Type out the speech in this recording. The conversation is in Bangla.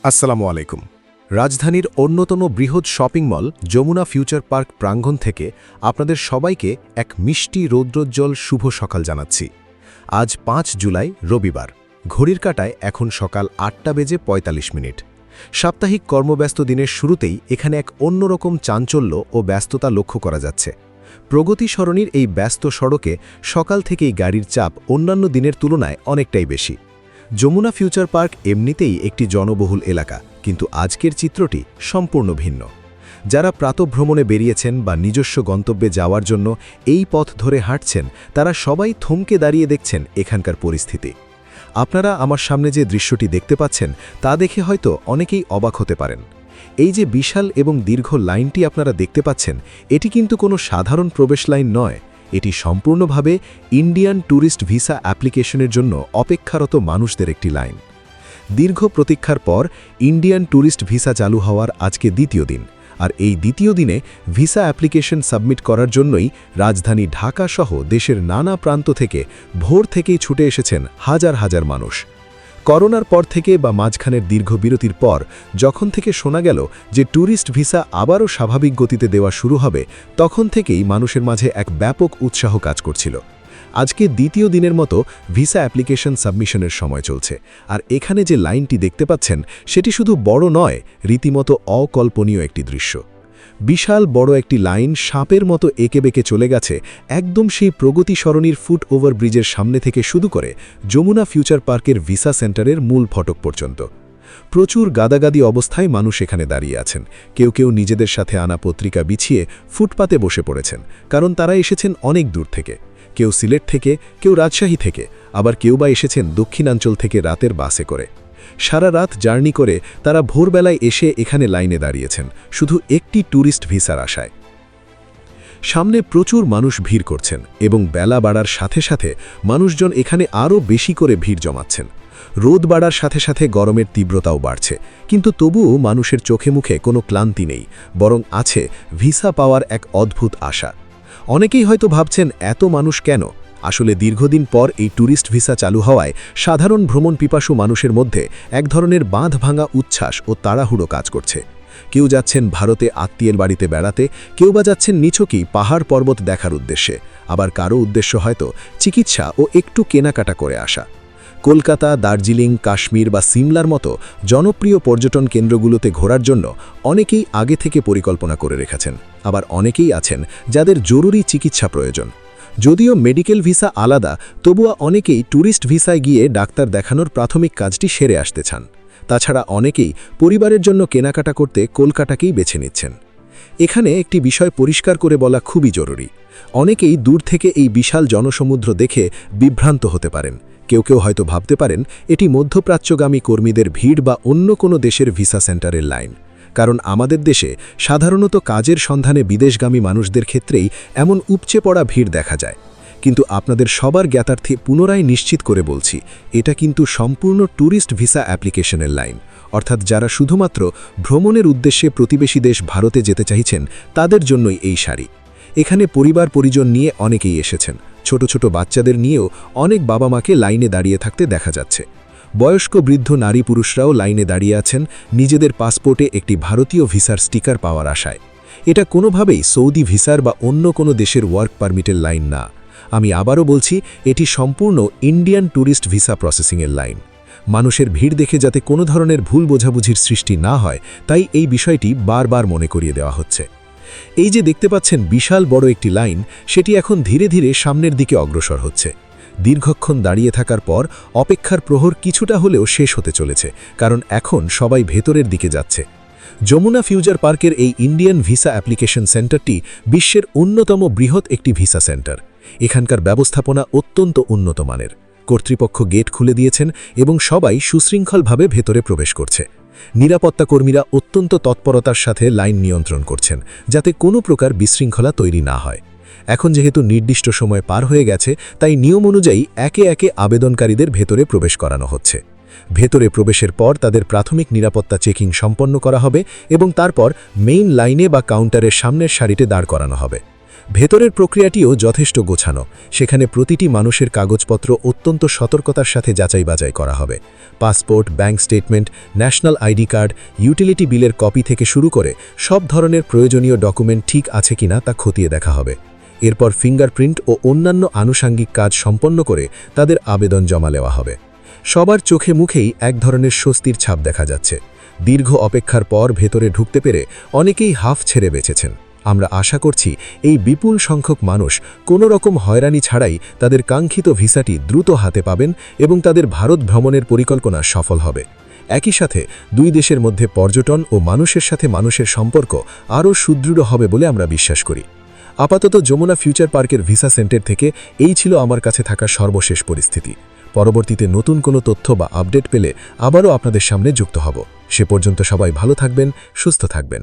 আসসালামু আলাইকুম। রাজধানীর অন্যতম বৃহৎ shopping mall Jamuna Future Park প্রাঙ্গণ থেকে আপনাদের সবাইকে এক মিষ্টি রৌদ্রোজ্জ্বল শুভ সকাল জানাচ্ছি। আজ ৫ জুলাই রবিবার, ঘড়ির কাঁটায় এখন সকাল ৮:৪৫। সাপ্তাহিক কর্মব্যস্ত দিনের শুরুতেই এখানে এক অন্যরকম চাঞ্চল্য ও ব্যস্ততা লক্ষ্য করা যাচ্ছে। প্রগতি সরণির এই ব্যস্ত সড়কে সকাল থেকেই গাড়ির চাপ অন্যান্য দিনের তুলনায় অনেকটাই বেশি। যমুনা ফিউচার পার্ক এমনিতেই একটি জনবহুল এলাকা, কিন্তু আজকের চিত্রটি সম্পূর্ণ ভিন্ন। যারা প্রাতঃভ্রমণে বেরিয়েছেন বা নিজস্ব গন্তব্যে যাওয়ার জন্য এই পথ ধরে হাঁটছেন, তারা সবাই থমকে দাঁড়িয়ে দেখছেন এখানকার পরিস্থিতি। আপনারা আমার সামনে যে দৃশ্যটি দেখতে পাচ্ছেন তা দেখে হয়তো অনেকেই অবাক হতে পারেন। এই যে বিশাল এবং দীর্ঘ লাইনটি আপনারা দেখতে পাচ্ছেন, এটি কিন্তু কোনো সাধারণ প্রবেশ লাইন নয়। এটি সম্পূর্ণভাবে ইন্ডিয়ান ট্যুরিস্ট ভিসা অ্যাপ্লিকেশনের জন্য অপেক্ষারত মানুষদের একটি লাইন। দীর্ঘ প্রতীক্ষার পর ইন্ডিয়ান ট্যুরিস্ট ভিসা চালু হওয়ার আজকে দ্বিতীয় দিন, আর এই দ্বিতীয় দিনে ভিসা অ্যাপ্লিকেশন সাবমিট করার জন্যই রাজধানী ঢাকা সহ দেশের নানা প্রান্ত থেকে ভোর থেকেই ছুটে এসেছেন হাজার হাজার মানুষ। করোনার পর থেকে বা মাঝখানের দীর্ঘ বিরতির পর যখন থেকে শোনা গেল যে ট্যুরিস্ট ভিসা আবারও স্বাভাবিক গতিতে দেওয়া শুরু হবে, তখন থেকেই মানুষের মাঝে এক ব্যাপক উৎসাহ কাজ করছিল। আজকে দ্বিতীয় দিনের মতো ভিসা অ্যাপ্লিকেশন সাবমিশনের সময় চলছে, আর এখানে যে লাইনটি দেখতে পাচ্ছেন সেটি শুধু বড় নয়, রীতিমতো অকল্পনীয় একটি দৃশ্য। বিশাল বড় একটি লাইন সাপের মতো এঁকেবেঁকে চলে গেছে একদম সেই প্রগতি সরণির ফুট ওভার ব্রিজের সামনে থেকে শুরু করে যমুনা ফিউচার পার্কের ভিসা সেন্টারের মূল ফটক পর্যন্ত। প্রচুর গাদাগাদি অবস্থায় মানুষ এখানে দাঁড়িয়ে আছেন। কেউ কেউ নিজেদের সাথে আনা পত্রিকা বিছিয়ে ফুটপাতে বসে পড়েছেন, কারণ তারা এসেছেন অনেক দূর থেকে। কেউ সিলেট থেকে, কেউ রাজশাহী থেকে, আবার কেউ বা এসেছেন দক্ষিণাঞ্চল থেকে রাতের বাসে করে। সারা রাত জার্নি করে তারা ভোরবেলায় এসে এখানে লাইনে দাঁড়িয়েছেন শুধু একটি ট্যুরিস্ট ভিসার আশায়। সামনে প্রচুর মানুষ ভিড় করছেন এবং বেলা বাড়ার সাথে সাথে মানুষজন এখানে আরও বেশি করে ভিড় জমাচ্ছেন। রোদ বাড়ার সাথে সাথে গরমের তীব্রতাও বাড়ছে, কিন্তু তবুও মানুষের চোখে মুখে কোনো ক্লান্তি নেই, বরং আছে ভিসা পাওয়ার এক অদ্ভুত আশা। অনেকেই হয়তো ভাবছেন এত মানুষ কেন? আসলে দীর্ঘদিন পর এই ট্যুরিস্ট ভিসা চালু হওয়ায় সাধারণ ভ্রমণ পিপাসু মানুষের মধ্যে এক ধরনের বাঁধ ভাঙা উচ্ছ্বাস ও তাড়াহুড়ো কাজ করছে। কেউ যাচ্ছেন ভারতে আত্মীয়ের বাড়িতে বেড়াতে, কেউ বা যাচ্ছেন নিছকই পাহাড় পর্বত দেখার উদ্দেশ্যে, আবার কারো উদ্দেশ্য হয়তো চিকিৎসা ও একটু কেনাকাটা করে আসা। কলকাতা, দার্জিলিং, কাশ্মীর বা সিমলার মতো জনপ্রিয় পর্যটন কেন্দ্রগুলোতে ঘোরার জন্য অনেকেই আগে থেকে পরিকল্পনা করে রেখেছেন, আবার অনেকেই আছেন যাদের জরুরি চিকিৎসা প্রয়োজন। যদিও মেডিকেল ভিসা আলাদা, তবুও অনেকেই ট্যুরিস্ট ভিসায় গিয়ে ডাক্তার দেখানোর প্রাথমিক কাজটি সেরে আসতে চান। তাছাড়া অনেকেই পরিবারের জন্য কেনাকাটা করতে কলকাতাকেই বেছে নিচ্ছেন। এখানে একটি বিষয় পরিষ্কার করে বলা খুবই জরুরি। অনেকেই দূর থেকে এই বিশাল জনসমুদ্র দেখে বিভ্রান্ত হতে পারেন। কেউ কেউ হয়তো ভাবতে পারেন এটি মধ্যপ্রাচ্যগামী কর্মীদের ভিড় বা অন্য কোনো দেশের ভিসা সেন্টারের লাইন, কারণ আমাদের দেশে সাধারণত কাজের সন্ধানে বিদেশগামী মানুষদের ক্ষেত্রেই এমন উপচে পড়া ভিড় দেখা যায়। কিন্তু আপনাদের সবার জ্ঞাতার্থে পুনরায় নিশ্চিত করে বলছি, এটা কিন্তু সম্পূর্ণ ট্যুরিস্ট ভিসা অ্যাপ্লিকেশনের লাইন, অর্থাৎ যারা শুধুমাত্র ভ্রমণের উদ্দেশ্যে প্রতিবেশী দেশ ভারতে যেতে চাইছেন তাদের জন্যই এই সারি। এখানে পরিবার পরিজন নিয়ে অনেকেই এসেছেন, ছোট ছোট বাচ্চাদের নিয়েও অনেক বাবা মাকে লাইনে দাঁড়িয়ে থাকতে দেখা যাচ্ছে। বয়স্ক বৃদ্ধ নারী পুরুষরাও লাইনে দাঁড়িয়ে আছেন নিজেদের পাসপোর্টে একটি ভারতীয় ভিসার স্টিকার পাওয়ার আশায়। এটা কোনোভাবেই সৌদি ভিসার বা অন্য কোনো দেশের ওয়ার্ক পারমিটের লাইন না। আমি আবারও বলছি, এটি সম্পূর্ণ ইন্ডিয়ান ট্যুরিস্ট ভিসা প্রসেসিংয়ের লাইন। মানুষের ভিড় দেখে যাতে কোনো ধরনের ভুল বোঝাবুঝির সৃষ্টি না হয়, তাই এই বিষয়টি বারবার মনে করিয়ে দেওয়া হচ্ছে। এই যে দেখতে পাচ্ছেন বিশাল বড় একটি লাইন, সেটি এখন ধীরে ধীরে সামনের দিকে অগ্রসর হচ্ছে। দীর্ঘক্ষণ দাঁড়িয়ে থাকার পর অপেক্ষার প্রহর কিছুটা হলেও শেষ হতে চলেছে, কারণ এখন সবাই ভেতরের দিকে যাচ্ছে। যমুনা ফিউচার পার্কের এই ইন্ডিয়ান ভিসা অ্যাপ্লিকেশন সেন্টারটি বিশ্বের অন্যতম বৃহৎ একটি ভিসা সেন্টার। এখানকার ব্যবস্থাপনা অত্যন্ত উন্নত মানের। কর্তৃপক্ষ গেট খুলে দিয়েছেন এবং সবাই সুশৃঙ্খলভাবে ভেতরে প্রবেশ করছে। নিরাপত্তা কর্মীরা অত্যন্ত তৎপরতার সাথে লাইন নিয়ন্ত্রণ করছেন, যাতে কোনো প্রকার বিশৃঙ্খলা তৈরি না হয়। এখন যেহেতু নির্দিষ্ট সময় পার হয়ে গেছে, তাই নিয়ম অনুযায়ী একে একে আবেদনকারীদের ভেতরে প্রবেশ করানো হচ্ছে। ভেতরে প্রবেশের পর তাদের প্রাথমিক নিরাপত্তা চেকিং সম্পন্ন করা হবে এবং তারপর মেইন লাইনে বা কাউন্টারের সামনের সারিতে দাঁড় করানো হবে। ভেতরের প্রক্রিয়াটিও যথেষ্ট গোছানো। সেখানে প্রতিটি মানুষের কাগজপত্র অত্যন্ত সতর্কতার সাথে যাচাই বাছাই করা হবে। Passport, bank statement, national ID card, utility বিলের কপি থেকে শুরু করে সব ধরনের প্রয়োজনীয় ডকুমেন্ট ঠিক আছে কিনা তা খতিয়ে দেখা হবে। এরপর ফিঙ্গারপ্রিন্ট ও অন্যান্য আনুষাঙ্গিক কাজ সম্পন্ন করে তাদের আবেদন জমা নেওয়া হবে। সবার চোখে মুখেই এক ধরনের স্বস্তির ছাপ দেখা যাচ্ছে। দীর্ঘ অপেক্ষার পর ভেতরে ঢুকতে পেরে অনেকেই হাফ ছেড়ে বেঁচেছেন। আমরা আশা করছি এই বিপুল সংখ্যক মানুষ কোনো রকম হয়রানি ছাড়াই তাদের কাঙ্ক্ষিত ভিসাটি দ্রুত হাতে পাবেন এবং তাদের ভারত ভ্রমণের পরিকল্পনা সফল হবে। একই সাথে দুই দেশের মধ্যে পর্যটন ও মানুষের সাথে মানুষের সম্পর্ক আরও সুদৃঢ় হবে বলে আমরা বিশ্বাস করি। আপাতত যমুনা ফিউচার পার্কের ভিসা সেন্টার থেকে এই ছিল আমার কাছে থাকা সর্বশেষ পরিস্থিতি। পরবর্তীতে নতুন কোনো তথ্য বা আপডেট পেলে আবারও আপনাদের সামনে যুক্ত হব। সে পর্যন্ত সবাই ভালো থাকবেন, সুস্থ থাকবেন।